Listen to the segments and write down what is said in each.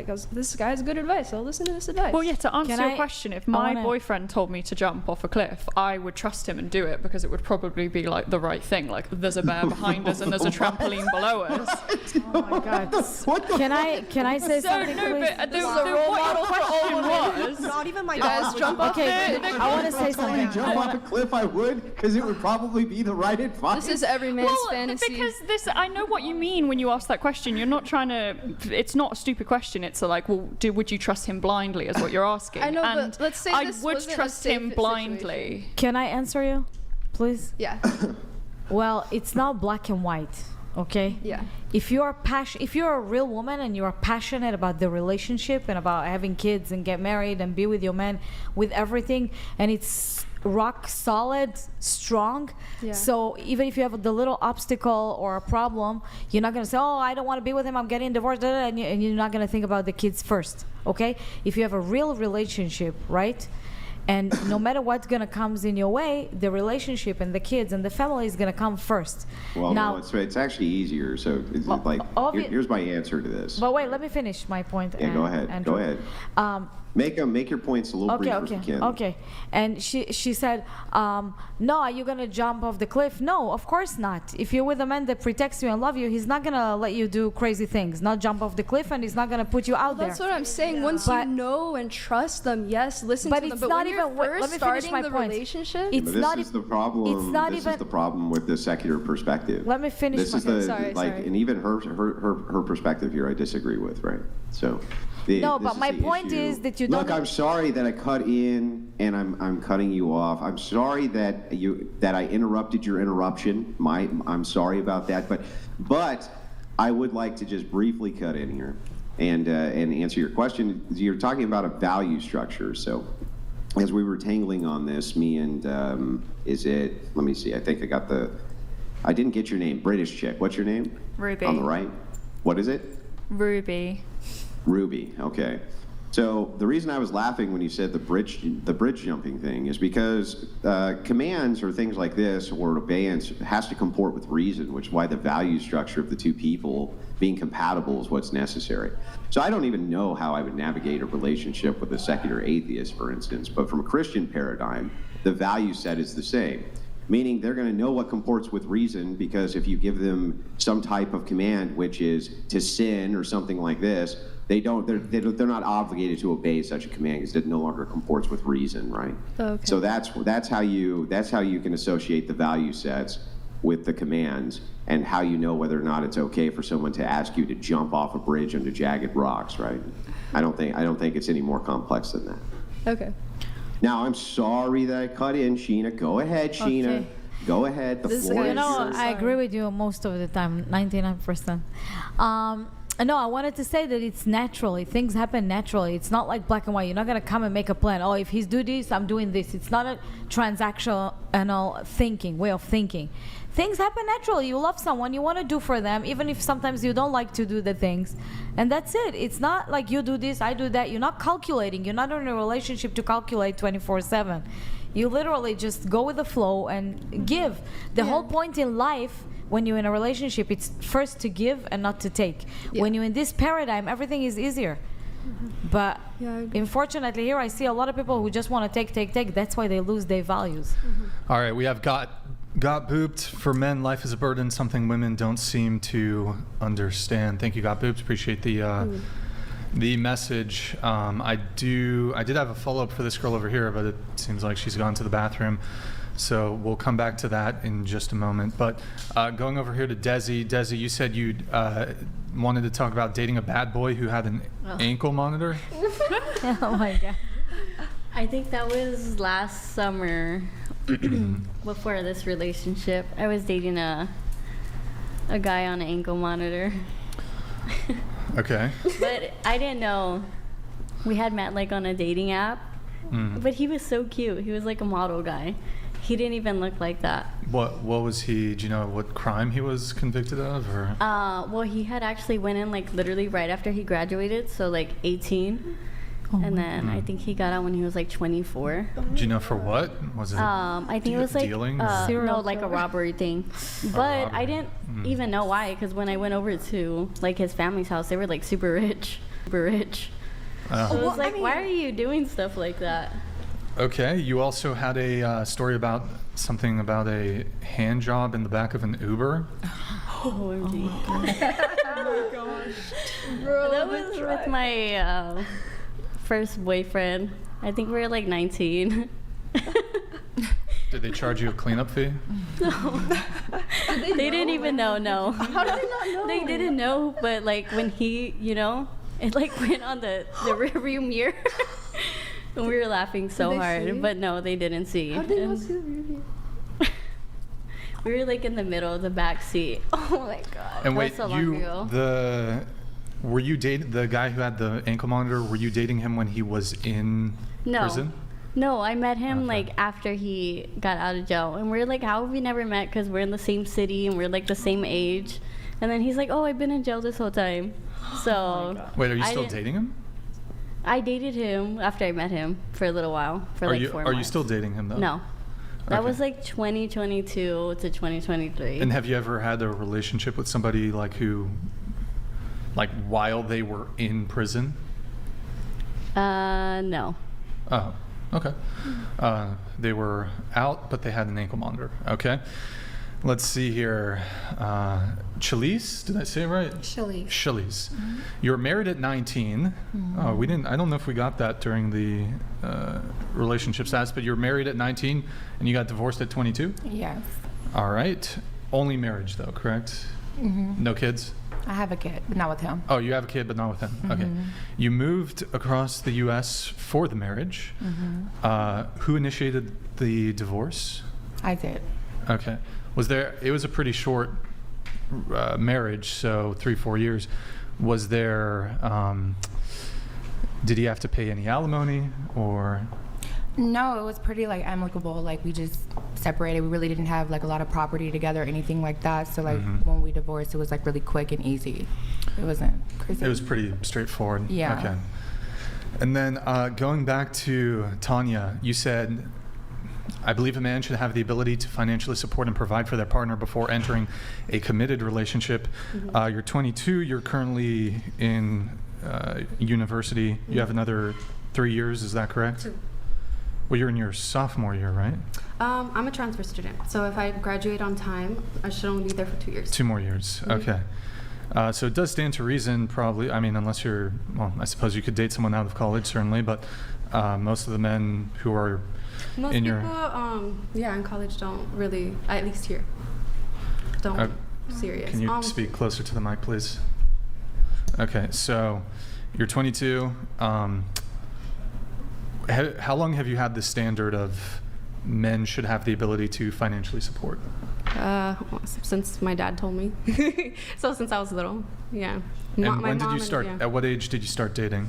because this guy's good advice. I'll listen to this advice. Well, yeah, to answer your question, if my boyfriend told me to jump off a cliff, I would trust him and do it because it would probably be like the right thing. Like there's a bear behind us and there's a trampoline below us. Oh my God. Can I say something? No, but what your question was. Not even my guys jump off. Okay, I want to say something. If jump off a cliff, I would, because it would probably be the right advice. This is every man's fantasy. Because I know what you mean when you ask that question. You're not trying to. It's not a stupid question. It's like, well, would you trust him blindly? Is what you're asking. I know, and but let's say I this would wasn't trust a him safe blindly. situation. Can I answer you, please? Yeah. Well, it's not black and white, okay? Yeah. If you're a real woman and you are passionate about the relationship and about having kids and get married and be with your man with everything, and it's rock solid, strong. Yeah. So even if you have the little obstacle or a problem, you're not gonna say, "Oh, I don't want to be with him. I'm getting divorced," and you're not gonna think about the kids first, okay? If you have a real relationship, right? And no matter what comes in your way, the relationship and the kids and the family is gonna come first. Well, now, no, it's actually easier. So it's like, here's my answer to this. But wait, let me finish my point. Yeah, go ahead. Andrew. Go ahead. Make your points a little briefer if you can. Okay. And she said, no, are you gonna jump off the cliff? No, of course not. If you're with a man that protects you and loves you, he's not gonna let you do crazy things, not jump off the cliff, and he's not gonna put you out there. That's what I'm saying. Once you know and trust them, yes, listen to them. But But not when you're even. first Let me finish starting my the point. relationship, It's But not. this is the problem. It's not this even. is the problem with the secular perspective. Let me finish This my is the Sorry. and even her perspective here, I disagree with, right? So. No, this but is my the point issue. is that you don't. Look, I'm sorry that I cut in and I'm cutting you off. I'm sorry that I interrupted your interruption. I'm sorry about that. But I would like to just briefly cut in here and answer your question. You're talking about a value structure. So as we were tangling on this, me and let me see. I think I didn't get your name. British chick. What's your name? Ruby. On the right. What is it? Ruby. Ruby, okay. So the reason I was laughing when you said the bridge jumping thing is because commands or things like this or obeyance has to comport with reason, which is why the value structure of the two people being compatible is what's necessary. So I don't even know how I would navigate a relationship with a secular atheist, for instance, but from a Christian paradigm, the value set is the same. Meaning they're going to know what comports with reason, because if you give them some type of command, which is to sin or something like this, they're not obligated to obey such a command because it no longer comports with reason, right? Okay. So that's how you can associate the value sets with the commands, and how you know whether or not it's okay for someone to ask you to jump off a bridge onto jagged rocks, right? I don't think it's any more complex than that. okay. Now, I'm sorry that I cut in, Sheena. Go ahead, Sheena. Okay. Go ahead. The floor is yours. I agree with you most of the time, 99%. No, I wanted to say that it's naturally. Things happen naturally. It's not like black and white. You're not going to come and make a plan. Oh, if he's doing this, I'm doing this. It's not a transactional way of thinking. Things happen naturally. You love someone, you want to do for them, even if sometimes you don't like to do the things. And that's it. It's not like you do this, I do that. You're not calculating. You're not in a relationship to calculate 24/7. You literally just go with the flow and give. The whole point in life, when you're in a relationship, it's first to give and not to take. Yeah. When you're in this paradigm, everything is easier. But unfortunately here I see a lot of people who just want to take. That's why they lose their values. All right, we have got booped. For men, life is a burden, something women don't seem to understand. Thank you, got booped. Appreciate the message. I did have a follow-up for this girl over here, but it seems like she's gone to the bathroom. So we'll come back to that in just a moment. But going over here to Desi. Desi, you said you wanted to talk about dating a bad boy who had an ankle monitor. Oh my God. I think that was last summer before this relationship. I was dating a guy on an ankle monitor. Okay. But I didn't know. We had met like on a dating app. But he was so cute. He was like a model guy. He didn't even look like that. What was he? Do you know what crime he was convicted of? Or? Well, he had actually went in like literally right after he graduated, so like 18. And then I think he got out when he was like 24. Do you know for what? Was it I think it was like dealing? no, like a robbery thing. But I didn't even know why, because when I went over to like his family's house, they were like super rich. rich. Oh. So it was like, why are you doing stuff like that? Okay. You also had a story about something about a hand job in the back of an Uber. OMG. Oh my gosh. Bro, that was with my first boyfriend. I think we were like 19. Did they charge you a cleanup fee? No. They didn't even know, no. How did they not know? They didn't know, but like when he, it like went on the rearview mirror. And we were laughing so Did they hard, see? but no, they didn't see. How did they not see the rearview? We were like in the middle of the back seat. Oh my god. And that wait, was so long ago. were you dating the guy who had the ankle monitor? Were you dating him when he was in prison? No, I met him Okay. like after he got out of jail, and we're like, how have we never met? Because we're in the same city and we're like the same age. And then he's like, oh, I've been in jail this whole time. So Wait, are you I still didn't- dating him? I dated him after I met him for a little while, for Are like you 4 are months. you still dating him though? No, that Okay. was like 2022 to 2023. And have you ever had a relationship with somebody like who, like while they were in prison? No. Oh, okay. They were out, but they had an ankle monitor. Okay. Let's see here. Chalice, did I say it right? Chalice. Chalice. You were married at 19. Oh, we didn't. I don't know if we got that during the relationship stats, but you were married at 19 and you got divorced at 22. Yes. All right. Only marriage, though, correct? No kids. I have a kid, but not with him. Oh, you have a kid, but not with him. Okay. You moved across the U.S. for the marriage. Who initiated the divorce? I did. Okay. It was a pretty short marriage, so 3-4 years. Was there, did he have to pay any alimony or? No, it was pretty like amicable. Like we just separated. We really didn't have like a lot of property together or anything like that. So like when we divorced, it was like really quick and easy. It wasn't crazy. It was pretty straightforward. Yeah. Okay. And then going back to Tanya, you said, I believe a man should have the ability to financially support and provide for their partner before entering a committed relationship. You're 22. You're currently in university. You have another 3 years. Is that correct? 2. Well, you're in your sophomore year, right? I'm a transfer student, so if I graduate on time, I should only be there for 2 years. 2 more years. Okay. So it does stand to reason, probably. I mean, unless you're, well, I suppose you could date someone out of college, certainly, but most of the men who are Most in people, your in college don't really, at least here, don't serious. Can you speak closer to the mic, please? Okay, so you're 22. How long have you had the standard of men should have the ability to financially support? Since my dad told me. So since I was little, yeah. And when did you start? At what age did you start dating?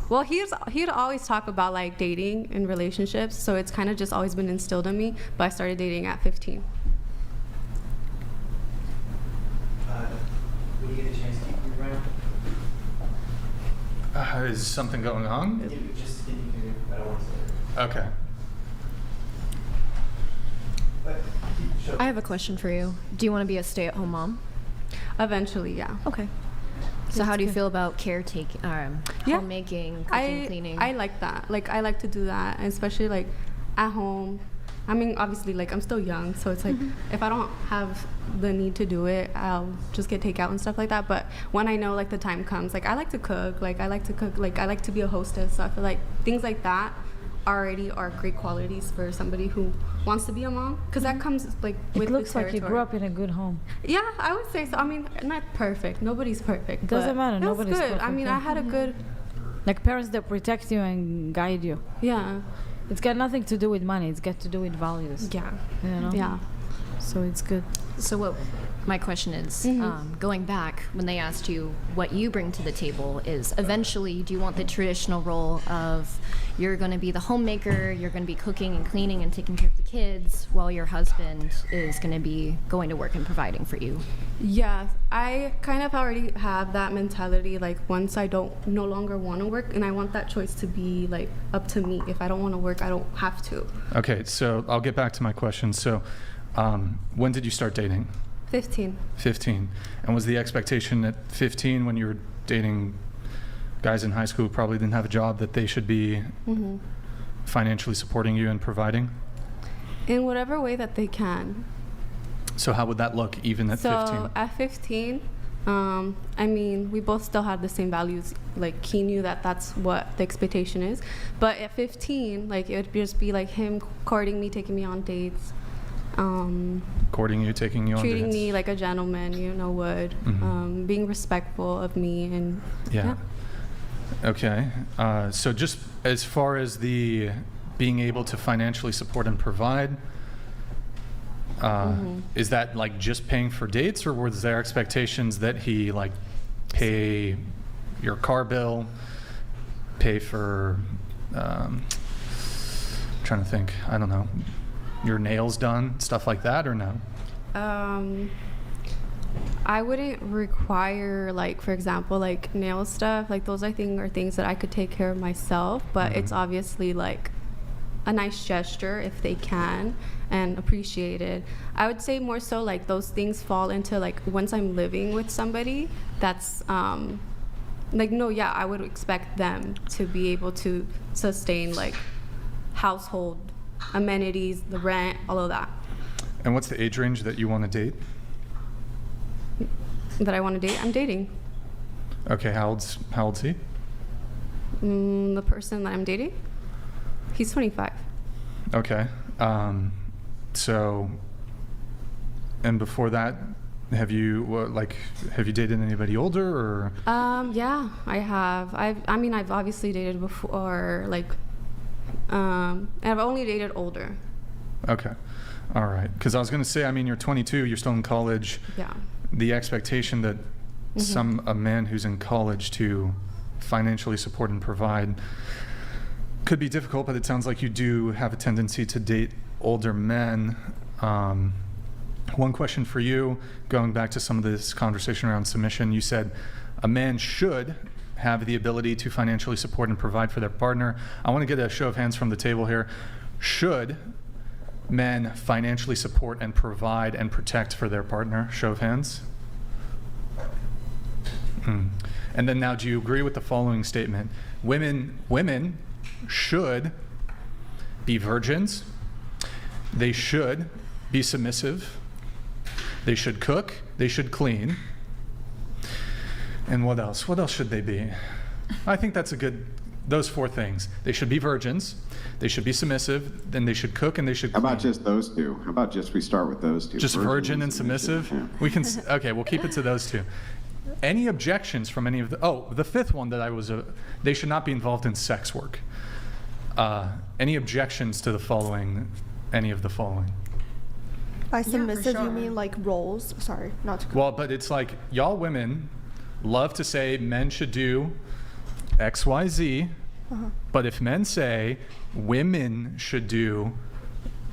Well, he'd always talk about like dating and relationships, so it's kind of just always been instilled in me. But I started dating at 15. When you get a chance to keep me around, Is something going on? just if you can, I don't want to say it. Okay. But show I have a question for you. Do you want to be a stay-at-home mom? Eventually, yeah. Okay. So how do you feel about caretaking, Yeah. homemaking, cooking, cleaning? I like that. Like I like to do that, and especially like at home. I mean, obviously, like I'm still young, so it's like if I don't have the need to do it, I'll just get takeout and stuff like that. But when I know like the time comes, like I like to cook, like I like to be a hostess. So I feel like things like that already are great qualities for somebody who wants to be a mom, because that comes like with It looks the like you territory. grew up in a good home. Yeah, I would say so. I mean, not perfect. Nobody's perfect. Doesn't but matter. it was Nobody's good. I perfect, mean, yeah. I had a good. Like parents that protect you and guide you. Yeah. It's got nothing to do with money. It's got to do with values. Yeah. You know? Yeah. So it's good. So what my question is, going back, when they asked you what you bring to the table is eventually, do you want the traditional role of you're going to be the homemaker, you're going to be cooking and cleaning and taking care of the kids while your husband is going to be going to work and providing for you? Yeah, I kind of already have that mentality. Like once I no longer want to work, and I want that choice to be like up to me. If I don't want to work, I don't have to. Okay, so I'll get back to my question. So when did you start dating? 15. 15. And was the expectation at 15 when you were dating guys in high school who probably didn't have a job that they should be financially supporting you and providing? In whatever way that they can. So how would that look even at 15? So at 15, I mean, we both still had the same values. Like, he knew that that's what the expectation is. But at 15, like, it would just be like him courting me, taking me on dates. Courting you, taking you on dates. Treating me like a gentleman, would. Being respectful of me and yeah. Okay. So just as far as the being able to financially support and provide, is that like just paying for dates, or was there expectations that he like pay your car bill, pay for, trying to think, I don't know, your nails done, stuff like that, or no? I wouldn't require, like, for example, like nail stuff. Like, those I think are things that I could take care of myself, but it's obviously like a nice gesture if they can and appreciated. I would say more so like those things fall into like once I'm living with somebody, that's like, no, yeah, I would expect them to be able to sustain like household amenities, the rent, all of that. And what's the age range that you want to date? That I want to date? I'm dating. Okay, how old's he? The person that I'm dating? He's 25. Okay. So, and before that, have you dated anybody older, or? Yeah, I have. I've obviously dated before, like, and I've only dated older. Okay. All right. Because I was going to say, I mean, you're 22, you're still in college. Yeah. The expectation that a man who's in college to financially support and provide could be difficult, but it sounds like you do have a tendency to date older men. One question for you, going back to some of this conversation around submission, you said a man should have the ability to financially support and provide for their partner. I want to get a show of hands from the table here. Should men financially support and provide and protect for their partner? Show of hands. And then now, do you agree with the following statement? Women should be virgins. They should be submissive. They should cook. They should clean. And what else? What else should they be? I think that's those four things. They should be virgins. They should be submissive. Then they should cook and they should clean. How about just those two? How about just we start with those two? Just virgin and submissive? Yeah. We can, okay, we'll keep it to those two. Any objections from any of the fifth one that they should not be involved in sex work. Any objections to any of the following? By submissive, you mean like roles? Sorry, not to. Well, but it's like, y'all women love to say men should do X, Y, Z, but if men say women should do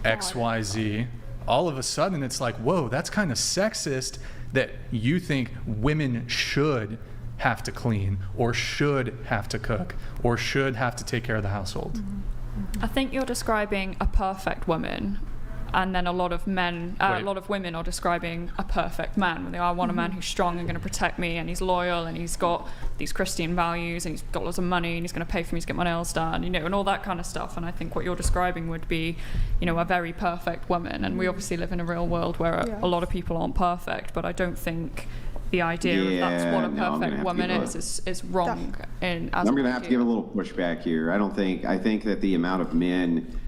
X, Y, Z, all of a sudden it's like, whoa, that's kind of sexist that you think women should have to clean or should have to cook or should have to take care of the household. I think you're describing a perfect woman, and then a lot of women are describing a perfect man. When they are, I want a man who's strong and going to protect me, and he's loyal, and he's got these Christian values, and he's got lots of money, and he's going to pay for me to get my nails done, and all that kind of stuff. And I think what you're describing would be, a very perfect woman. And we obviously live in a real world where a lot of people aren't perfect, but I don't think the idea of that's what a perfect woman is wrong. I'm going to have to give a little pushback here. I think that the amount of men